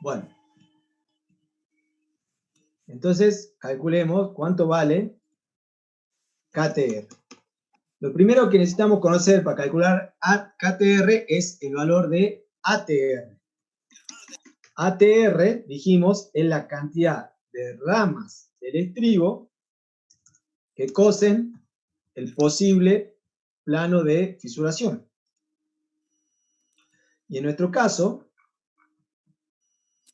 Bueno, entonces calculemos cuánto vale KTR. Lo primero que necesitamos conocer para calcular KTR es el valor de ATR. ATR, dijimos, es la cantidad de ramas del estribo que cosen el posible plano de fisuración. Y en nuestro caso,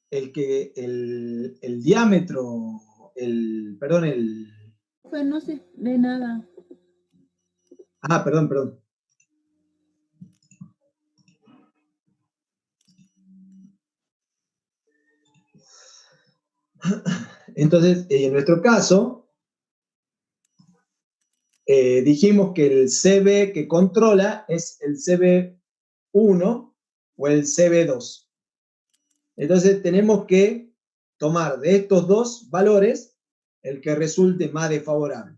el diámetro, perdón. Pues no sé, de nada. Perdón. Entonces, en nuestro caso, dijimos que el CB que controla es el CB1 o el CB2. Entonces, tenemos que tomar de estos dos valores el que resulte más desfavorable.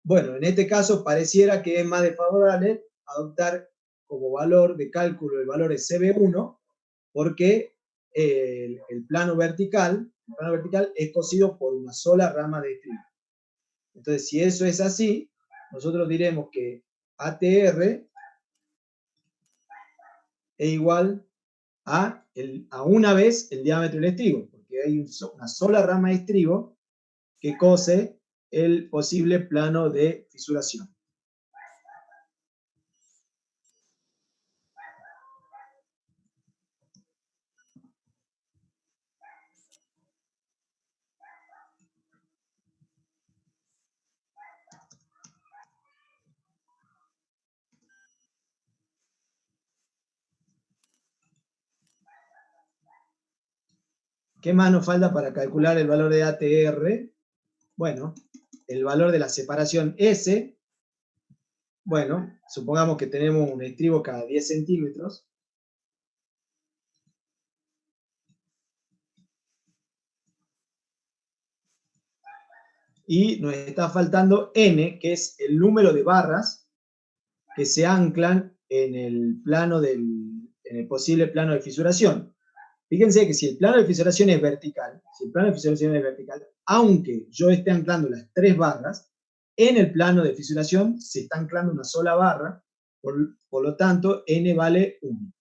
Bueno, en este caso pareciera que es más desfavorable adoptar como valor de cálculo el valor es CB1 porque el plano vertical es cosido por una sola rama de estribo. Entonces, si eso es así, nosotros diremos que ATR es igual a una vez el diámetro del estribo, porque hay una sola rama de estribo que cose el posible plano de fisuración. ¿Qué más nos falta para calcular el valor de ATR? Bueno, el valor de la separación S. Bueno, supongamos que tenemos un estribo cada 10 centímetros. Y nos está faltando N, que es el número de barras que se anclan en el posible plano de fisuración. Fíjense que si el plano de fisuración es vertical, aunque yo esté anclando las 3 barras, en el plano de fisuración se está anclando una sola barra, por lo tanto, N vale 1.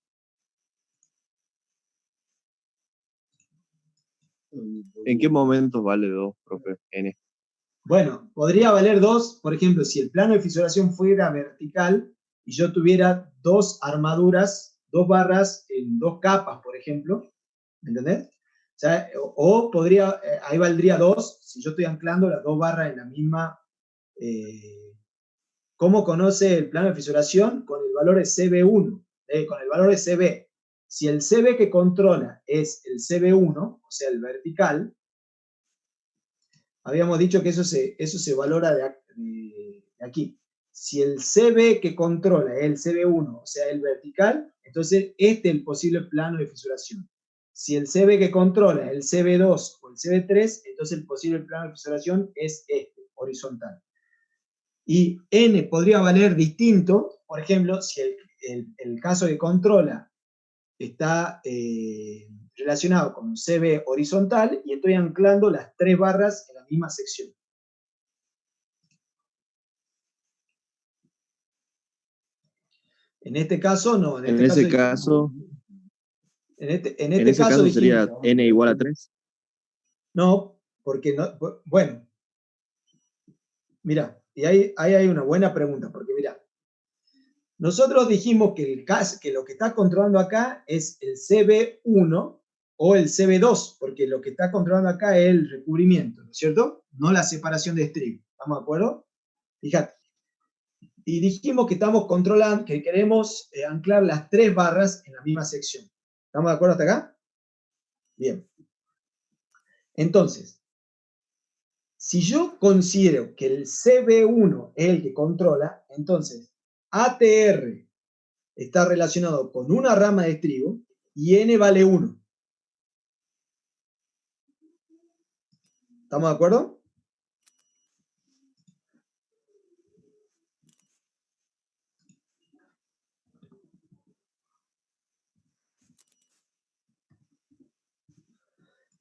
¿En qué momento vale 2, profe? N. Bueno, podría valer 2, por ejemplo, si el plano de fisuración fuera vertical y yo tuviera 2 armaduras, 2 barras en 2 capas, por ejemplo, ¿me entendés? O sea, podría, ahí valdría 2 si yo estoy anclando las 2 barras en la misma. ¿Cómo conoce el plano de fisuración? Con el valor de CB1, con el valor de CB. Si el CB que controla es el CB1, o sea, el vertical, habíamos dicho que eso se valora de aquí. Si el CB que controla es el CB1, o sea, el vertical, entonces este es el posible plano de fisuración. Si el CB que controla es el CB2 o el CB3, entonces el posible plano de fisuración es este, horizontal. Y N podría valer distinto, por ejemplo, si el caso que controla está relacionado con un CB horizontal y estoy anclando las 3 barras en la misma sección. En este caso no. En ese caso dijimos, sería N igual a 3. No, porque no, bueno, Mira, y ahí hay una buena pregunta, porque mira, nosotros dijimos que, que lo que está controlando acá es el CB1 o el CB2, porque lo que está controlando acá es el recubrimiento, ¿no es cierto? No la separación de estribo. ¿Estamos de acuerdo? Fíjate. Y dijimos que estamos controlando, que queremos anclar las 3 barras en la misma sección. ¿Estamos de acuerdo hasta acá? Bien. Entonces, si yo considero que el CB1 es el que controla, entonces ATR está relacionado con una rama de estribo y N vale 1. ¿Estamos de acuerdo?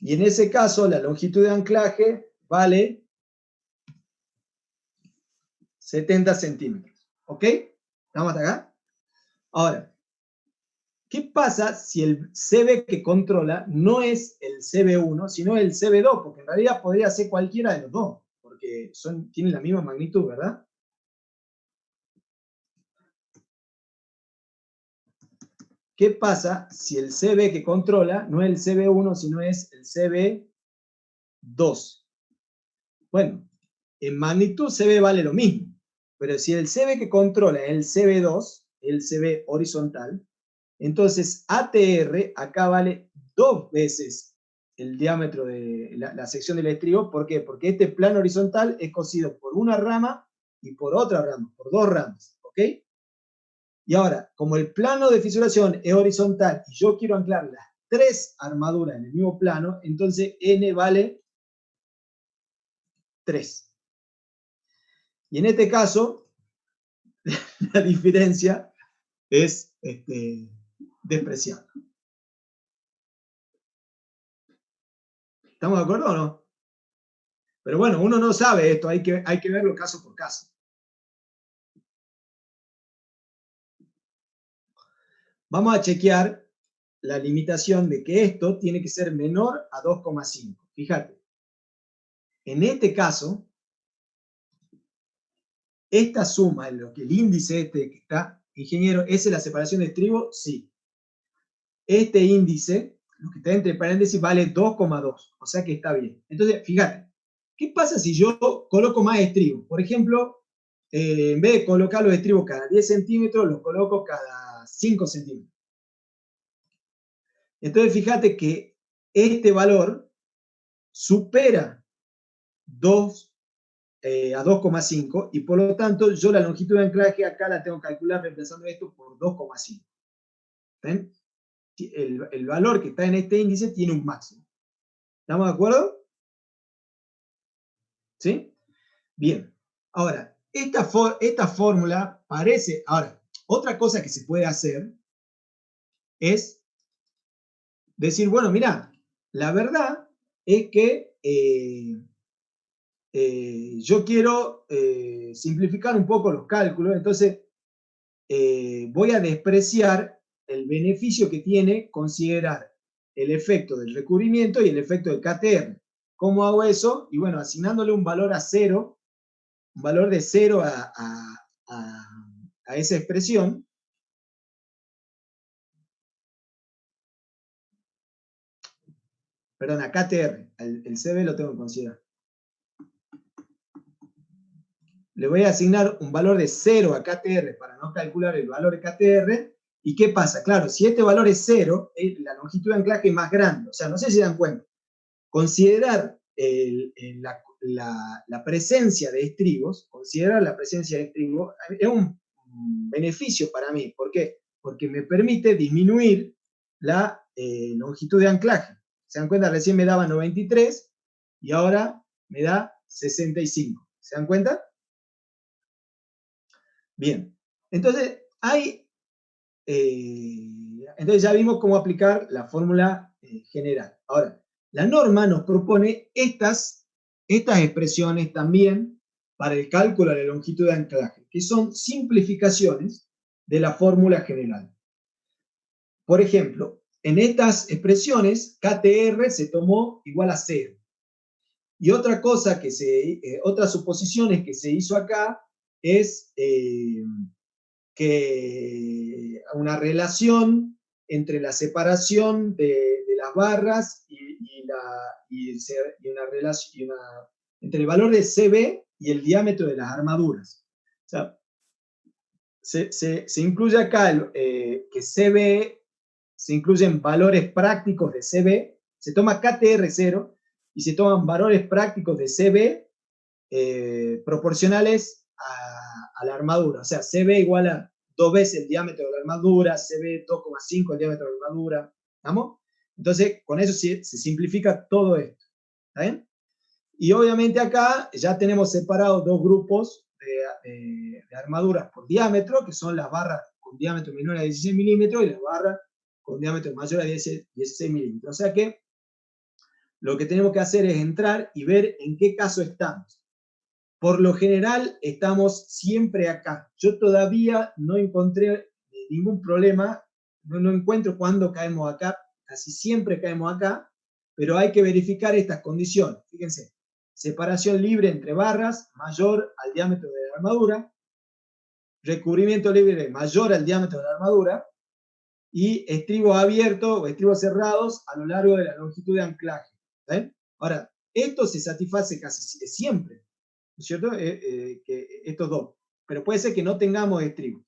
Y en ese caso, la longitud de anclaje vale 70 centímetros. ¿Ok? ¿Estamos hasta acá? Ahora, ¿qué pasa si el CB que controla no es el CB1, sino el CB2? Porque en realidad podría ser cualquiera de los dos, porque tienen la misma magnitud, ¿verdad? ¿Qué pasa si el CB que controla no es el CB1, sino es el CB2? Bueno, en magnitud CB vale lo mismo, pero si el CB que controla es el CB2, el CB horizontal, entonces ATR acá vale 2 veces el diámetro de la sección del estribo. ¿Por qué? Porque este plano horizontal es cosido por una rama y por otra rama, por 2 ramas, ¿ok? Y ahora, como el plano de fisuración es horizontal y yo quiero anclar las 3 armaduras en el mismo plano, entonces N vale 3. Y en este caso, la diferencia es despreciable. ¿Estamos de acuerdo o no? Pero bueno, uno no sabe esto, hay que verlo caso por caso. Vamos a chequear la limitación de que esto tiene que ser menor a 2,5. Fíjate, en este caso, esta suma, en lo que el índice que está, ingeniero, ¿es la separación de estribo? Sí. Este índice, lo que está entre paréntesis, vale 2,2, o sea que está bien. Entonces, fíjate, ¿qué pasa si yo coloco más estribos? Por ejemplo, en vez de colocar los estribos cada 10 centímetros, los coloco cada 5 centímetros. Entonces, fíjate que este valor supera 2 a 2,5 y por lo tanto yo la longitud de anclaje acá la tengo que calcular reemplazando esto por 2,5. ¿Ven? El valor que está en este índice tiene un máximo. ¿Estamos de acuerdo? ¿Sí? Bien. Ahora, esta fórmula parece... Ahora, otra cosa que se puede hacer es decir, bueno, mira, la verdad es que yo quiero simplificar un poco los cálculos, entonces voy a despreciar el beneficio que tiene considerar el efecto del recubrimiento y el efecto del KTR. ¿Cómo hago eso? Y bueno, asignándole un valor a 0, un valor de 0 a esa expresión. Perdón, a KTR, el CB lo tengo que considerar. Le voy a asignar un valor de 0 a KTR para no calcular el valor de KTR. ¿Y qué pasa? Claro, si este valor es 0, la longitud de anclaje es más grande. O sea, no sé si se dan cuenta. Considerar la presencia de estribos, es un beneficio para mí. ¿Por qué? Porque me permite disminuir la longitud de anclaje. ¿Se dan cuenta? Recién me daba 93 y ahora me da 65. ¿Se dan cuenta? Bien. Entonces, entonces ya vimos cómo aplicar la fórmula general. Ahora, la norma nos propone estas expresiones también para el cálculo de la longitud de anclaje, que son simplificaciones de la fórmula general. Por ejemplo, en estas expresiones, KTR se tomó igual a 0. Y otra cosa otras suposiciones que se hizo acá es que una relación entre la separación de las barras una relación entre el valor de CB y el diámetro de las armaduras. O sea, se incluye acá que CB, se incluyen valores prácticos de CB, se toma KTR0 y se toman valores prácticos de CB proporcionales a la armadura. O sea, CB igual a 2 veces el diámetro de la armadura, CB 2,5 el diámetro de la armadura. ¿Estamos? Entonces, con eso se simplifica todo esto. ¿Está bien? Y obviamente acá ya tenemos separados dos grupos de armaduras por diámetro, que son las barras con diámetro menor a 16 milímetros y las barras con diámetro mayor a 16 milímetros. O sea que lo que tenemos que hacer es entrar y ver en qué caso estamos. Por lo general, estamos siempre acá. Yo todavía no encontré ningún problema, no encuentro cuándo caemos acá, casi siempre caemos acá, pero hay que verificar estas condiciones. Fíjense, separación libre entre barras mayor al diámetro de la armadura, recubrimiento libre mayor al diámetro de la armadura, y estribos abiertos o estribos cerrados a lo largo de la longitud de anclaje. ¿Ven? Ahora, esto se satisface casi siempre, ¿no es cierto? Que estos dos. Pero puede ser que no tengamos estribos.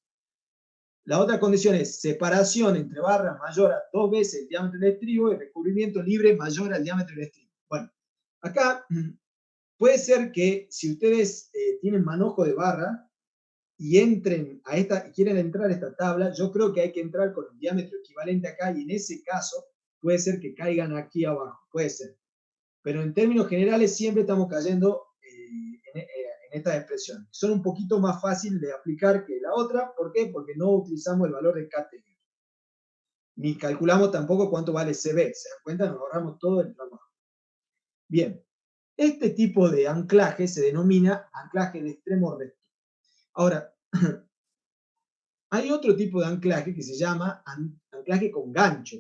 La otra condición es separación entre barras mayor a 2 veces el diámetro del estribo y recubrimiento libre mayor al diámetro del estribo. Bueno, acá puede ser que si ustedes tienen manojo de barra y quieren entrar a esta tabla, yo creo que hay que entrar con el diámetro equivalente acá y en ese caso puede ser que caigan aquí abajo, puede ser. Pero en términos generales siempre estamos cayendo en estas expresiones. Son un poquito más fáciles de aplicar que la otra. ¿Por qué? Porque no utilizamos el valor de KTR. Ni calculamos tampoco cuánto vale CB. ¿Se dan cuenta? Nos ahorramos todo el trabajo. Bien. Este tipo de anclaje se denomina anclaje de extremo recto. Ahora, hay otro tipo de anclaje que se llama anclaje con gancho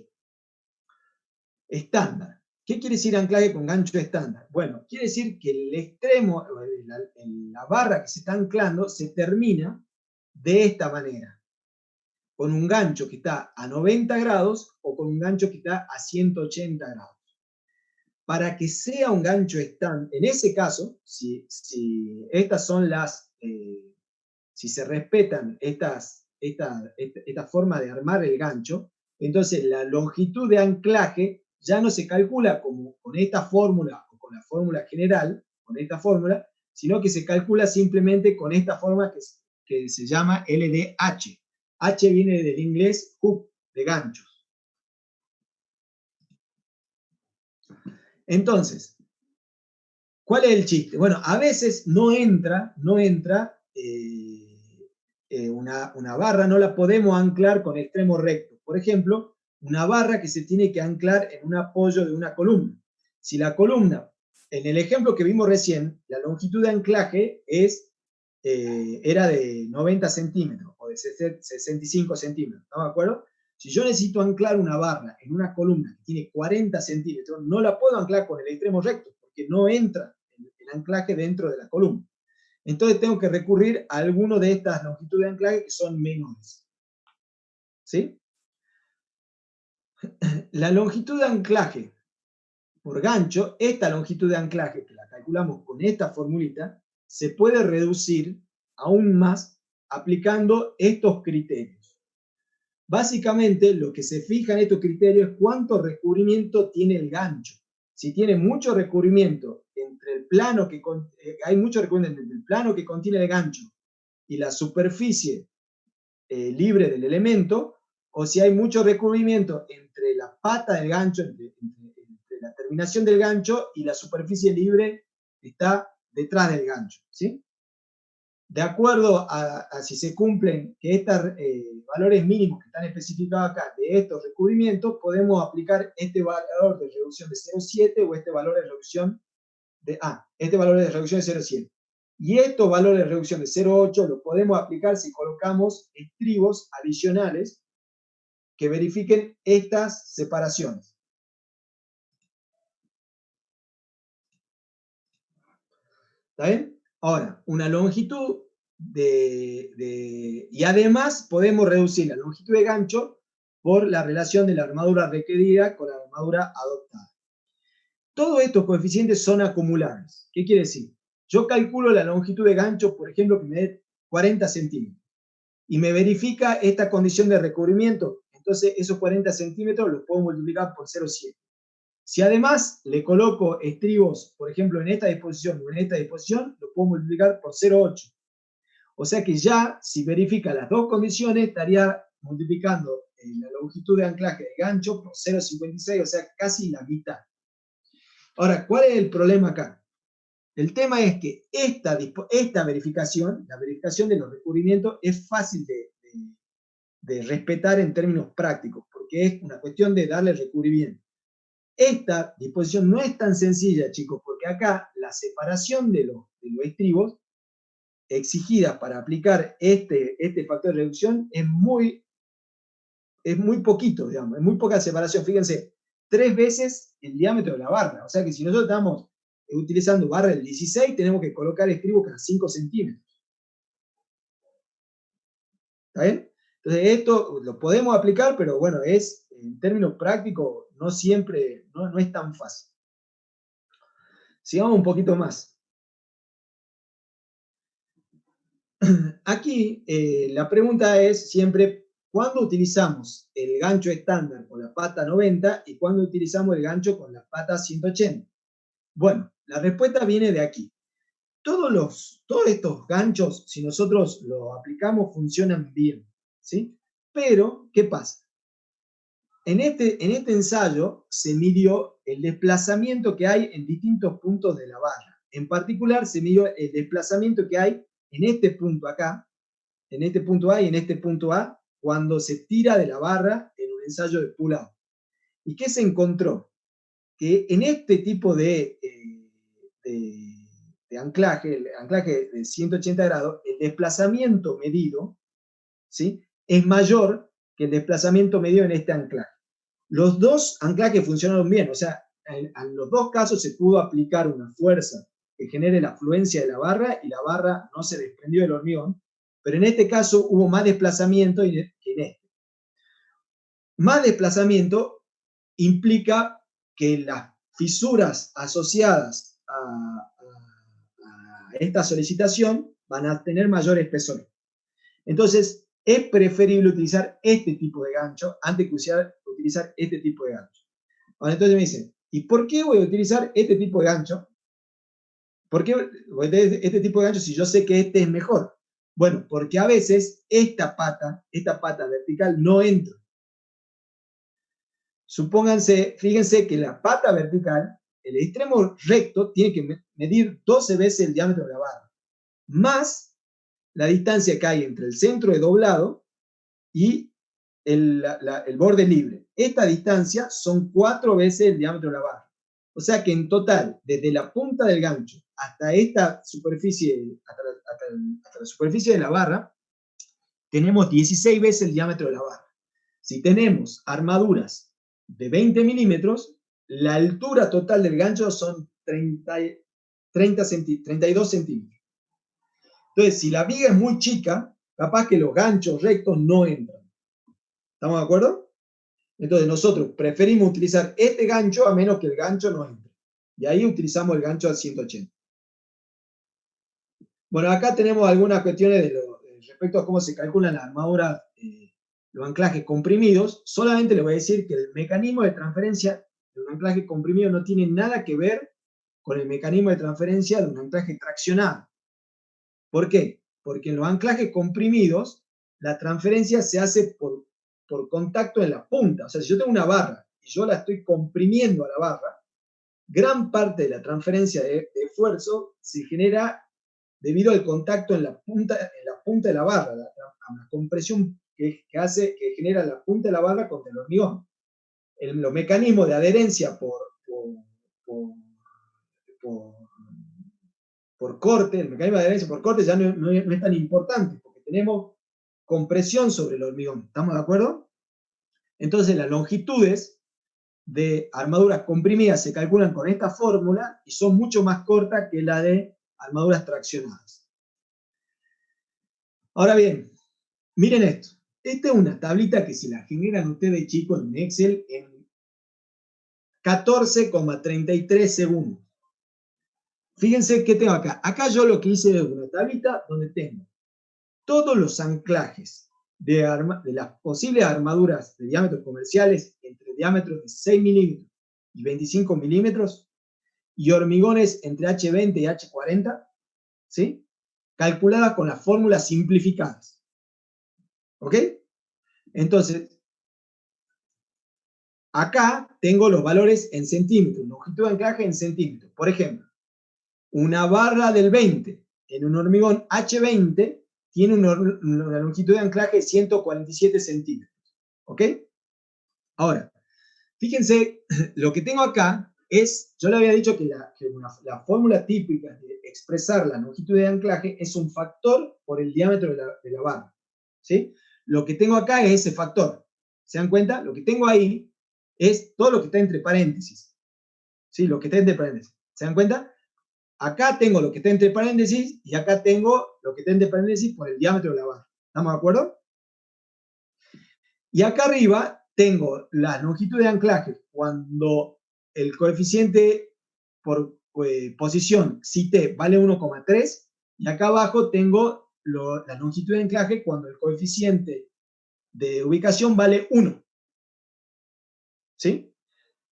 estándar. ¿Qué quiere decir anclaje con gancho estándar? Bueno, quiere decir que el extremo, la barra que se está anclando, se termina de esta manera, con un gancho que está a 90 grados o con un gancho que está a 180 grados. Para que sea un gancho estándar, en ese caso, si estas son si se respetan esta forma de armar el gancho, entonces la longitud de anclaje ya no se calcula como con esta fórmula o con la fórmula general, con esta fórmula, sino que se calcula simplemente con esta fórmula que se llama LDH. H viene del inglés hook, de ganchos. Entonces, ¿cuál es el chiste? Bueno, a veces no entra una barra, no la podemos anclar con extremo recto. Por ejemplo, una barra que se tiene que anclar en un apoyo de una columna. Si la columna, en el ejemplo que vimos recién, la longitud de anclaje era de 90 centímetros o de 65 centímetros, ¿estamos de acuerdo? Si yo necesito anclar una barra en una columna que tiene 40 centímetros, no la puedo anclar con el extremo recto, porque no entra el anclaje dentro de la columna. Entonces tengo que recurrir a alguno de estas longitudes de anclaje que son menores. ¿Sí? La longitud de anclaje por gancho, esta longitud de anclaje, que la calculamos con esta formulita, se puede reducir aún más aplicando estos criterios. Básicamente, lo que se fija en estos criterios es cuánto recubrimiento tiene el gancho. Si tiene mucho recubrimiento entre el plano hay mucho recubrimiento entre el plano que contiene el gancho y la superficie libre del elemento, o si hay mucho recubrimiento entre la pata del gancho, entre la terminación del gancho y la superficie libre que está detrás del gancho, ¿sí? De acuerdo a si se cumplen que estos valores mínimos que están especificados acá de estos recubrimientos, podemos aplicar este valor de reducción de 0,7 o este valor de reducción de 0,7. Y estos valores de reducción de 0,8 los podemos aplicar si colocamos estribos adicionales que verifiquen estas separaciones. ¿Está bien? Ahora, una longitud y además podemos reducir la longitud de gancho por la relación de la armadura requerida con la armadura adoptada. Todos estos coeficientes son acumulables. ¿Qué quiere decir? Yo calculo la longitud de gancho, por ejemplo, que me dé 40 centímetros, y me verifica esta condición de recubrimiento. Entonces, esos 40 centímetros los puedo multiplicar por 0,7. Si además le coloco estribos, por ejemplo, en esta disposición o en esta disposición, lo puedo multiplicar por 0,8. O sea que ya, si verifica las dos condiciones, estaría multiplicando la longitud de anclaje de gancho por 0,56, o sea, casi la mitad. Ahora, ¿cuál es el problema acá? El tema es que esta verificación, la verificación de los recubrimientos, es fácil de respetar en términos prácticos, porque es una cuestión de darle recubrimiento. Esta disposición no es tan sencilla, chicos, porque acá la separación de los estribos exigida para aplicar este factor de reducción es muy poquito, digamos, es muy poca separación. Fíjense, 3 veces el diámetro de la barra. O sea que si nosotros estamos utilizando barra del 16, tenemos que colocar estribos cada 5 centímetros. ¿Está bien? Entonces esto lo podemos aplicar, pero bueno, en términos prácticos no siempre, no es tan fácil. Sigamos un poquito más. Aquí la pregunta es siempre, ¿cuándo utilizamos el gancho estándar con la pata 90 y cuándo utilizamos el gancho con la pata 180? Bueno, la respuesta viene de aquí. Todos estos ganchos, si nosotros los aplicamos, funcionan bien, ¿sí? Pero, ¿qué pasa? En este ensayo se midió el desplazamiento que hay en distintos puntos de la barra. En particular, se midió el desplazamiento que hay en este punto acá, en este punto A y en este punto A, cuando se tira de la barra en un ensayo de pull-out. ¿Y qué se encontró? Que en este tipo de anclaje, el anclaje de 180 grados, el desplazamiento medido, ¿sí?, es mayor que el desplazamiento medido en este anclaje. Los dos anclajes funcionaron bien, o sea, en los dos casos se pudo aplicar una fuerza que genere la fluencia de la barra y la barra no se desprendió del hormigón, pero en este caso hubo más desplazamiento que en este. Más desplazamiento implica que las fisuras asociadas a esta solicitación van a tener mayor espesor. Entonces, es preferible utilizar este tipo de gancho antes que utilizar este tipo de gancho. Ahora, entonces me dicen, ¿y por qué voy a utilizar este tipo de gancho? ¿Por qué voy a utilizar este tipo de gancho si yo sé que este es mejor? Bueno, porque a veces esta pata vertical no entra. Supónganse, fíjense que la pata vertical, el extremo recto, tiene que medir 12 veces el diámetro de la barra, más la distancia que hay entre el centro de doblado y el borde libre. Esta distancia son 4 veces el diámetro de la barra. O sea que en total, desde la punta del gancho hasta esta superficie, hasta la superficie de la barra, tenemos 16 veces el diámetro de la barra. Si tenemos armaduras de 20 milímetros, la altura total del gancho son 32 centímetros. Entonces, si la viga es muy chica, capaz que los ganchos rectos no entran. ¿Estamos de acuerdo? Entonces, nosotros preferimos utilizar este gancho a menos que el gancho no entre. Y ahí utilizamos el gancho al 180. Bueno, acá tenemos algunas cuestiones respecto a cómo se calculan las armaduras, los anclajes comprimidos. Solamente les voy a decir que el mecanismo de transferencia de un anclaje comprimido no tiene nada que ver con el mecanismo de transferencia de un anclaje traccionado. ¿Por qué? Porque en los anclajes comprimidos, la transferencia se hace por contacto en la punta. O sea, si yo tengo una barra y yo la estoy comprimiendo a la barra, gran parte de la transferencia de esfuerzo se genera debido al contacto en la punta de la barra, la compresión que genera la punta de la barra contra el hormigón. Los mecanismos de adherencia por corte, el mecanismo de adherencia por corte ya no es tan importante, porque tenemos compresión sobre el hormigón. ¿Estamos de acuerdo? Entonces las longitudes de armaduras comprimidas se calculan con esta fórmula y son mucho más cortas que la de armaduras traccionadas. Ahora bien, miren esto. Esta es una tablita que se la generan ustedes, chicos, en Excel en 14,33 segundos. Fíjense qué tengo acá. Acá yo lo que hice es una tablita donde tengo todos los anclajes de las posibles armaduras de diámetros comerciales entre diámetros de 6 milímetros y 25 milímetros y hormigones entre H20 y H40, ¿sí? Calculadas con las fórmulas simplificadas. ¿Ok? Entonces, acá tengo los valores en centímetros, longitud de anclaje en centímetros. Por ejemplo, una barra del 20 en un hormigón H20 tiene una longitud de anclaje de 147 centímetros. ¿Ok? Ahora, fíjense, lo que tengo acá es, yo le había dicho que la fórmula típica de expresar la longitud de anclaje es un factor por el diámetro de la barra. ¿Sí? Lo que tengo acá es ese factor. ¿Se dan cuenta? Lo que tengo ahí es todo lo que está entre paréntesis. ¿Sí? Lo que está entre paréntesis. ¿Se dan cuenta? Acá tengo lo que está entre paréntesis y acá tengo lo que está entre paréntesis por el diámetro de la barra. ¿Estamos de acuerdo? Y acá arriba tengo la longitud de anclaje cuando el coeficiente por posición CT vale 1,3 y acá abajo tengo la longitud de anclaje cuando el coeficiente de ubicación vale 1. ¿Sí?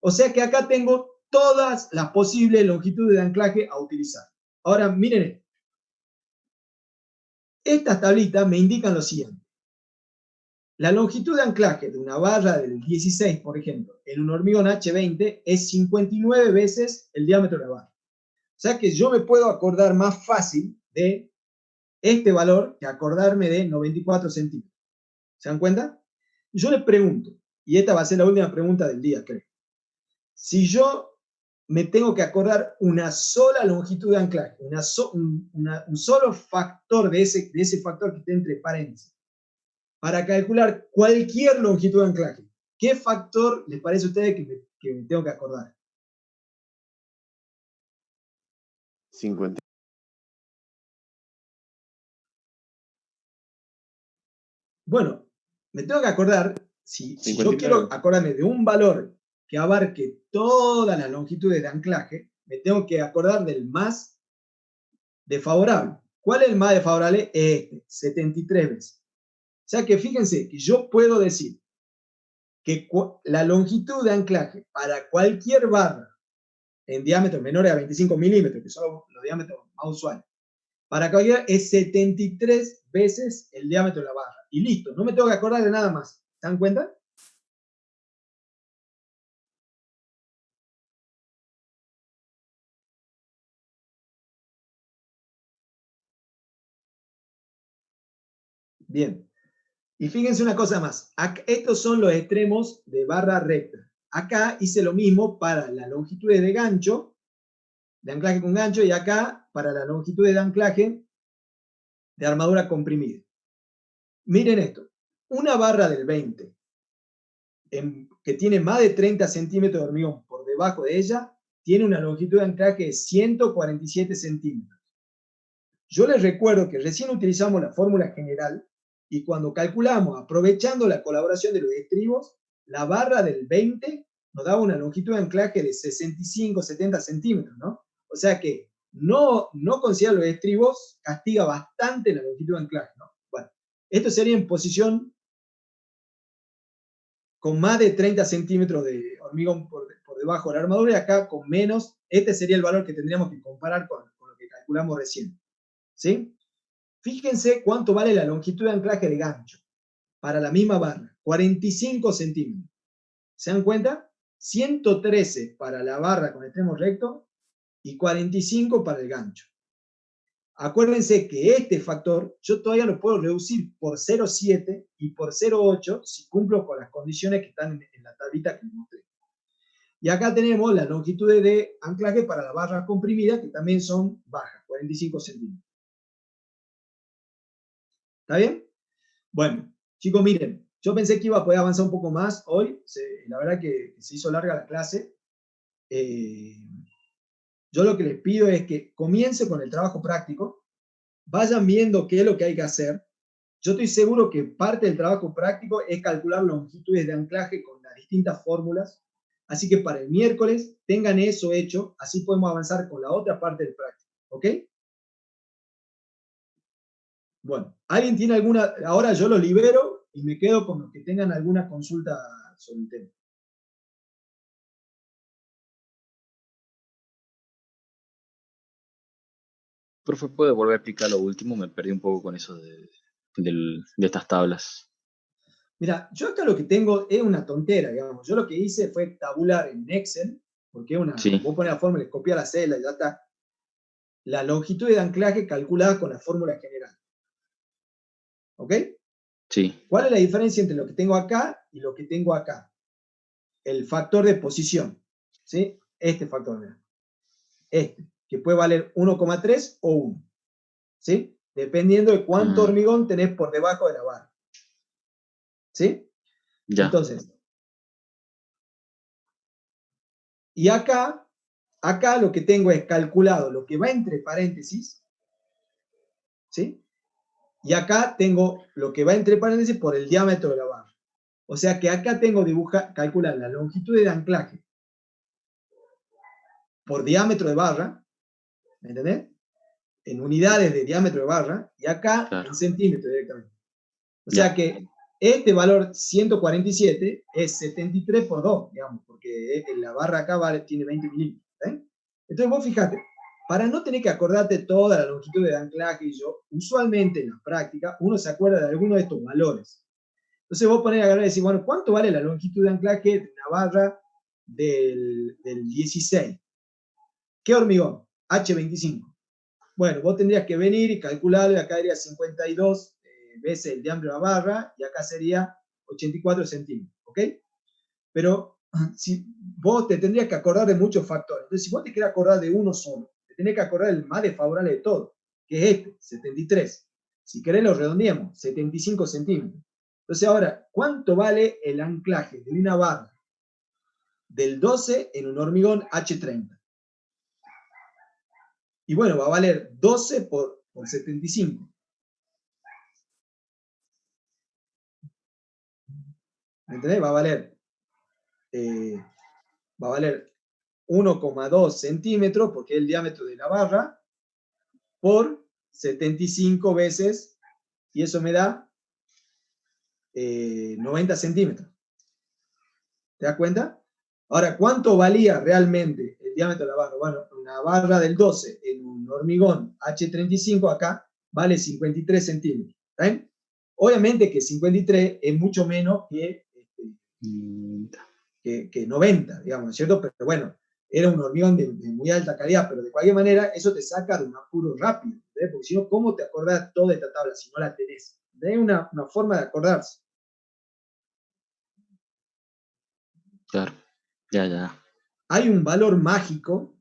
O sea que acá tengo todas las posibles longitudes de anclaje a utilizar. Ahora, miren esto. Estas tablitas me indican lo siguiente. La longitud de anclaje de una barra del 16, por ejemplo, en un hormigón H20 es 59 veces el diámetro de la barra. O sea que yo me puedo acordar más fácil de este valor que acordarme de 94 centímetros. ¿Se dan cuenta? Yo les pregunto, y esta va a ser la última pregunta del día, creo. Si yo me tengo que acordar una sola longitud de anclaje, un solo factor de ese factor que está entre paréntesis, para calcular cualquier longitud de anclaje, ¿qué factor les parece a ustedes que me tengo que acordar? 50. Bueno, me tengo que acordar, si yo 59. quiero acordarme de un valor que abarque todas las longitudes de anclaje, me tengo que acordar del más desfavorable. ¿Cuál es el más desfavorable? Este, 73 veces. O sea que fíjense que yo puedo decir que la longitud de anclaje para cualquier barra en diámetros menores a 25 milímetros, que son los diámetros más usuales, para cualquiera es 73 veces el diámetro de la barra. Y listo, no me tengo que acordar de nada más. ¿Se dan cuenta? Bien. Y fíjense una cosa más. Estos son los extremos de barra recta. Acá hice lo mismo para la longitud de gancho, de anclaje con gancho, y acá para la longitud de anclaje de armadura comprimida. Miren esto. Una barra del 20, que tiene más de 30 centímetros de hormigón por debajo de ella, tiene una longitud de anclaje de 147 centímetros. Yo les recuerdo que recién utilizamos la fórmula general y cuando calculamos, aprovechando la colaboración de los estribos, la barra del 20 nos daba una longitud de anclaje de 65, 70 centímetros, ¿no? O sea que no considerar los estribos castiga bastante la longitud de anclaje, ¿no? Bueno, esto sería en posición con más de 30 centímetros de hormigón por debajo de la armadura y acá con menos. Este sería el valor que tendríamos que comparar con lo que calculamos recién. ¿Sí? Fíjense cuánto vale la longitud de anclaje de gancho para la misma barra, 45 centímetros. ¿Se dan cuenta? 113 para la barra con extremo recto y 45 para el gancho. Acuérdense que este factor yo todavía lo puedo reducir por 0,7 y por 0,8 si cumplo con las condiciones que están en la tablita que les mostré. Y acá tenemos las longitudes de anclaje para la barra comprimida, que también son bajas, 45 centímetros. ¿Está bien? Bueno, chicos, miren, yo pensé que iba a poder avanzar un poco más hoy. La verdad que se hizo larga la clase. yo lo que les pido es que comiencen con el trabajo práctico, vayan viendo qué es lo que hay que hacer. Yo estoy seguro que parte del trabajo práctico es calcular longitudes de anclaje con las distintas fórmulas. Así que para el miércoles tengan eso hecho, así podemos avanzar con la otra parte del práctico. ¿Ok? Bueno, ¿alguien tiene alguna? Ahora yo lo libero y me quedo con los que tengan alguna consulta sobre el tema. Profe, ¿puede volver a explicar lo último? Me perdí un poco con eso de estas tablas. Mira, yo acá lo que tengo es una tontera, digamos. Yo lo que hice fue tabular en Excel, porque Sí, vos pones la fórmula, copias la celda y ya está. La longitud de anclaje calculada con la fórmula general. ¿Ok? sí, ¿Cuál es la diferencia entre lo que tengo acá y lo que tengo acá? El factor de posición. ¿Sí? Este factor, mira. Este, que puede valer 1,3 o 1. ¿Sí? Dependiendo de cuánto hormigón tenés por debajo de la barra. ¿Sí? ya, Entonces, y acá lo que tengo es calculado lo que va entre paréntesis, ¿sí? Y acá tengo lo que va entre paréntesis por el diámetro de la barra. O sea que acá tengo calcular la longitud de anclaje por diámetro de barra, ¿me entendés? En unidades de diámetro de barra, y acá claro. en centímetros directamente. O Ya. sea que este valor 147 es 73 por 2, digamos, porque la barra acá tiene 20 milímetros. ¿Eh? Entonces vos fijate, para no tener que acordarte toda la longitud de anclaje, y yo, usualmente en la práctica, uno se acuerda de alguno de estos valores. Entonces vos ponés a agarrar y decir, bueno, ¿cuánto vale la longitud de anclaje de una barra del 16? ¿Qué hormigón? H25. Bueno, vos tendrías que venir y calcularlo, y acá sería 52 veces el diámetro de la barra, y acá sería 84 centímetros, ¿ok? Pero si vos te tendrías que acordar de muchos factores. Entonces, si vos te querés acordar de uno solo, te tenés que acordar del más desfavorable de todo, que es este, 73. Si querés lo redondeamos, 75 centímetros. Entonces, ahora, ¿cuánto vale el anclaje de una barra del 12 en un hormigón H30? Y bueno, va a valer 12 por 75. ¿Me entendés? Va a valer 1,2 centímetros, porque es el diámetro de la barra, por 75 veces, y eso me da 90 centímetros. ¿Te das cuenta? Ahora, ¿cuánto valía realmente el diámetro de la barra? Bueno, una barra del 12 en un hormigón H35 acá vale 53 centímetros. ¿Está? Obviamente que 53 es mucho menos que 90, digamos, ¿cierto? Pero bueno, era un hormigón de muy alta calidad, pero de cualquier manera eso te saca de un apuro rápido, ¿entendés? Porque si no, ¿cómo te acordás toda esta tabla si no la tenés? Tenés una forma de acordarse. Claro, ya. Hay un valor mágico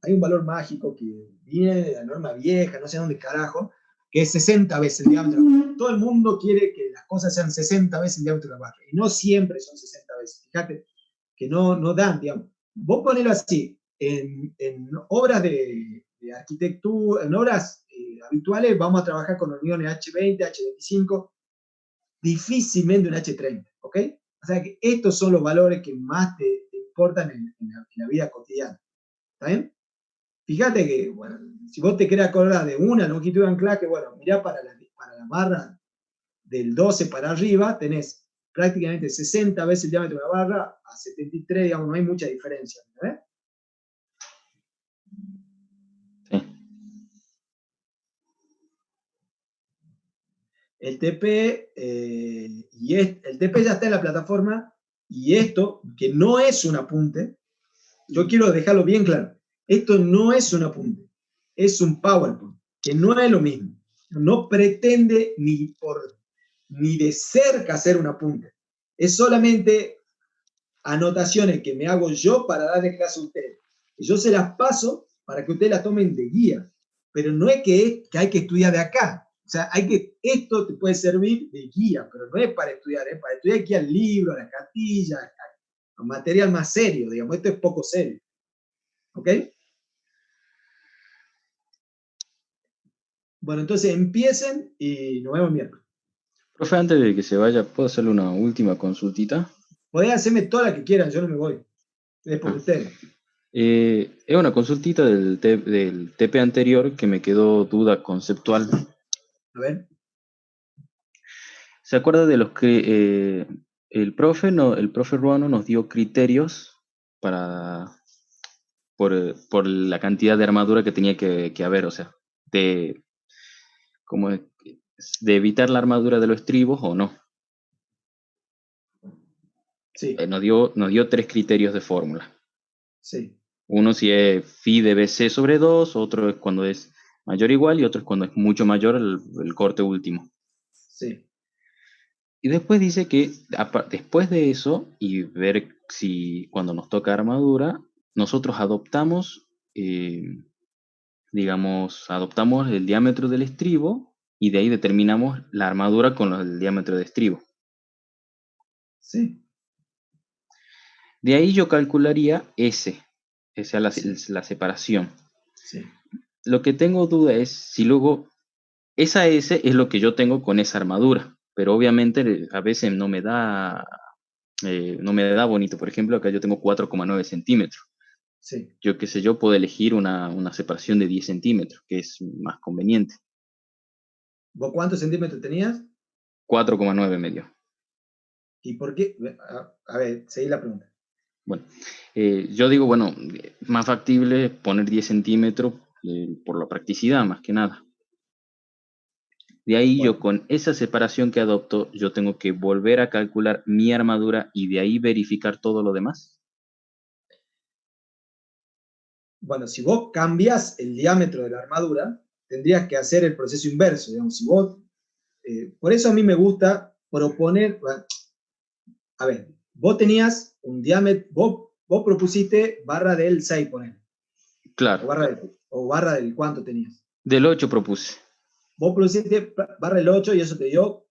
que viene de la norma vieja, no sé dónde carajo, que es 60 veces el diámetro. Todo el mundo quiere que las cosas sean 60 veces el diámetro de la barra, y no siempre son 60 veces. Fíjate que no dan, digamos. Vos ponelo así, en obras de arquitectura, en obras habituales, vamos a trabajar con hormigones H20, H25, difícilmente un H30, ¿ok? O sea que estos son los valores que más te importan en la vida cotidiana. ¿Está bien? Fíjate que, bueno, si vos te querés acordar de una longitud de anclaje, bueno, mirá para la barra del 12 para arriba, tenés prácticamente 60 veces el diámetro de la barra, a 73, digamos, no hay mucha diferencia. ¿Eh? Sí. El TP, el TP ya está en la plataforma, y esto, que no es un apunte, yo quiero dejarlo bien claro, esto no es un apunte, es un PowerPoint, que no es lo mismo. No pretende ni de cerca hacer un apunte. Es solamente anotaciones que me hago yo para darle clase a ustedes. Y yo se las paso para que ustedes las tomen de guía. Pero no es que hay que estudiar de acá. O sea, esto te puede servir de guía, pero no es para estudiar, es para estudiar aquí al libro, a la cartilla, a material más serio, digamos. Esto es poco serio. ¿Ok? Bueno, entonces empiecen y nos vemos el miércoles. Profe, antes de que se vaya, ¿puedo hacerle una última consultita? Podés hacerme toda la que quieran, yo no me voy. Es por ustedes. Es una consultita del TP anterior que me quedó duda conceptual. A ver. ¿Se acuerda de los que el profe Ruano nos dio criterios por la cantidad de armadura que tenía que haber? O sea, de, como de evitar la armadura de los estribos o no. Sí, Nos dio 3 criterios de fórmula. sí, Uno si es phi de BC sobre 2, otro es cuando es mayor o igual y otro es cuando es mucho mayor el corte último. sí. Y después dice que después de eso y ver si cuando nos toca armadura, nosotros adoptamos, adoptamos el diámetro del estribo y de ahí determinamos la armadura con el diámetro de estribo. Sí, De ahí yo calcularía S, esa es sí, la separación. sí. Lo que tengo duda es si luego esa S es lo que yo tengo con esa armadura, pero obviamente a veces no me da bonito. Por ejemplo, acá yo tengo 4,9 centímetros. Sí. Yo qué sé yo, puedo elegir una separación de 10 centímetros, que es más conveniente. ¿Vos cuántos centímetros tenías? 4,9 medio. ¿Y por qué? A ver, seguí la pregunta. Bueno, yo digo, bueno, más factible poner 10 centímetros por la practicidad, más que nada. De ahí yo Bueno, con esa separación que adopto, yo tengo que volver a calcular mi armadura y de ahí verificar todo lo demás. bueno, si vos cambias el diámetro de la armadura, tendrías que hacer el proceso inverso. Digamos, si vos, por eso a mí me gusta proponer, bueno, a ver, vos tenías un diámetro, vos propusiste barra del 6, poner, Claro, o barra del cuánto tenías. del 8 propuse. Vos propusiste barra del 8 y eso te dio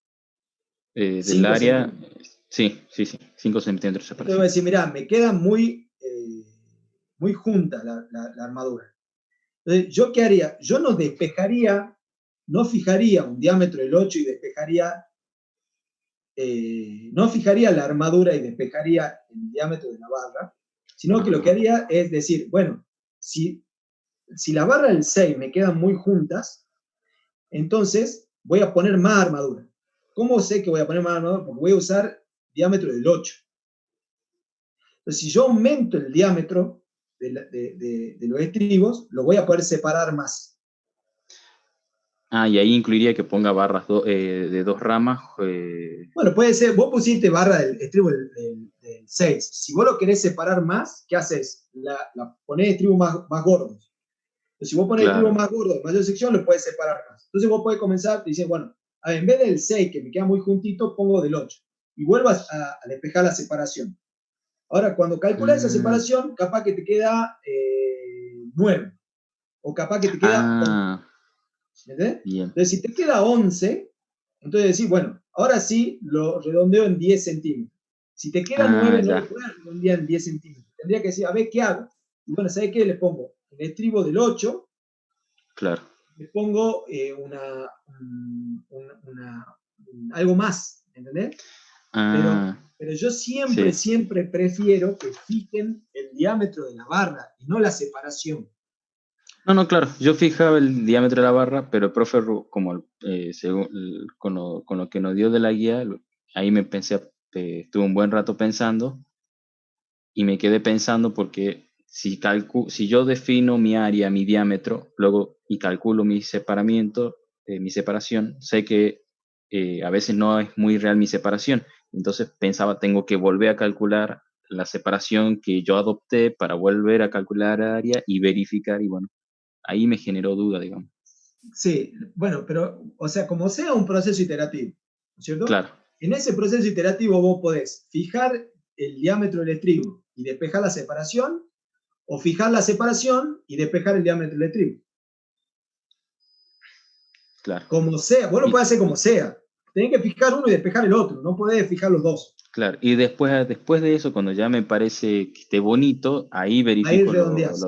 Del 5 área, centímetros. sí, 5 centímetros de Entonces voy a separación. decir, mirá, me queda muy junta la armadura. Entonces, ¿yo qué haría? Yo no despejaría, no fijaría un diámetro del 8 y despejaría, no fijaría la armadura y despejaría el diámetro de la barra, sino que lo que haría es decir, bueno, si la barra del 6 me quedan muy juntas, entonces voy a poner más armadura. ¿Cómo sé que voy a poner más armadura? Porque voy a usar diámetro del 8. Entonces, si yo aumento el diámetro de los estribos, lo voy a poder separar más. Y ahí incluiría que ponga barras de 2 ramas. Bueno, puede ser, vos pusiste barra del estribo del 6. Si vos lo querés separar más, ¿qué haces? Ponés estribos más gordos. Entonces, si vos ponés estribos Claro. más gordos de mayor sección, lo puedes separar más. Entonces vos podés comenzar y decir, bueno, a ver, en vez del 6, que me queda muy juntito, pongo del 8. Y vuelvas a despejar la separación. Ahora, cuando calculas esa separación, capaz que te queda 9. O capaz que te queda 11. Ah, ¿Entendés? bien. Entonces, si te queda 11, entonces decís, bueno, ahora sí lo redondeo en 10 centímetros. Si te queda 9, no Ya, lo puedes redondear en 10 centímetros. Tendría que decir, a ver, ¿qué hago? Y bueno, ¿sabes qué? Le pongo el estribo del 8, claro. le pongo algo más, ¿entendés? Pero, Ah, pero yo siempre, sí. siempre prefiero que fijen el diámetro de la barra y no la separación. No, claro. Yo fijaba el diámetro de la barra, pero el profe, como con lo que nos dio de la guía, ahí me pensé, estuve un buen rato pensando y me quedé pensando porque si yo defino mi área, mi diámetro, luego y calculo mi separamiento, mi separación, sé que a veces no es muy real mi separación. Entonces pensaba, tengo que volver a calcular la separación que yo adopté para volver a calcular área y verificar. Y bueno, ahí me generó duda, digamos. Sí, bueno, pero, o sea, como sea un proceso iterativo, ¿no es cierto? Claro. En ese proceso iterativo vos podés fijar el diámetro del estribo y despejar la separación, o fijar la separación y despejar el diámetro del estribo. Claro. Como sea, vos lo podés hacer como sea. Tenés que fijar uno y despejar el otro, no podés fijar los dos. Claro, y después de eso, cuando ya me parece que esté bonito, ahí Ahí verifico redondeás.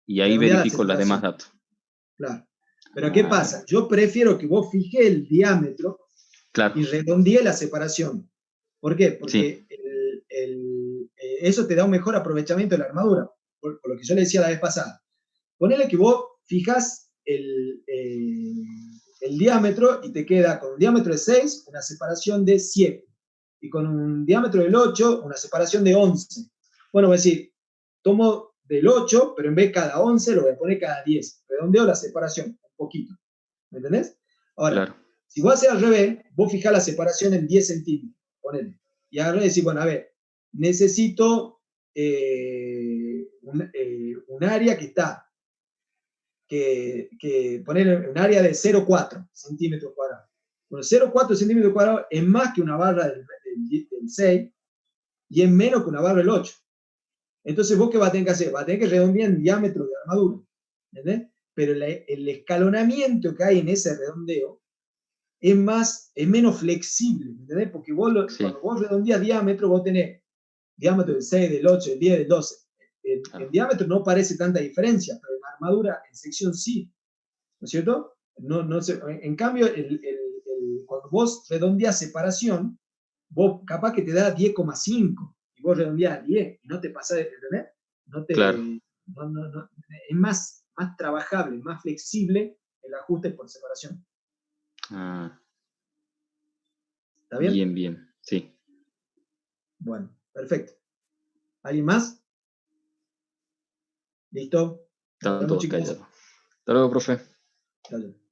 y ahí Redondeás la verifico los demás separación. datos. Claro. Pero ¿qué pasa? Yo prefiero que vos fijes el diámetro Claro, y redondeé la separación. ¿Por qué? Porque sí, eso te da un mejor aprovechamiento de la armadura, por lo que yo le decía la vez pasada. Ponele que vos fijas el diámetro y te queda con un diámetro de 6, una separación de 7. Y con un diámetro del 8, una separación de 11. Bueno, voy a decir, tomo del 8, pero en vez de cada 11 lo voy a poner cada 10. Redondeo la separación un poquito. ¿Me entendés? Ahora, claro, si vos haces al revés, vos fijás la separación en 10 centímetros. Ponele. Y ahora decís, bueno, a ver, necesito un área que está que poner un área de 0,4 centímetros cuadrados. Bueno, 0,4 centímetros cuadrados es más que una barra del 6 y es menos que una barra del 8. Entonces, ¿vos qué vas a tener que hacer? Vas a tener que redondear el diámetro de la armadura. ¿Entendés? Pero el escalonamiento que hay en ese redondeo es menos flexible. ¿Entendés? Porque sí, cuando vos redondeas diámetro, vos tenés diámetro del 6, del 8, del 10, del 12. En claro, diámetro no parece tanta diferencia, pero en armadura, en sección sí. ¿No es cierto? En cambio, cuando vos redondeas separación, vos capaz que te da 10,5 y vos redondeas a 10 y no te pasa de entender. No claro. te, no, es más trabajable, más flexible el ajuste por separación. Ah, ¿Está bien? bien, bien, sí. Bueno, perfecto. ¿Alguien más? ¿Listo? Nos Estaban vemos, todos chicos. callados. Hasta luego, profe. Dale.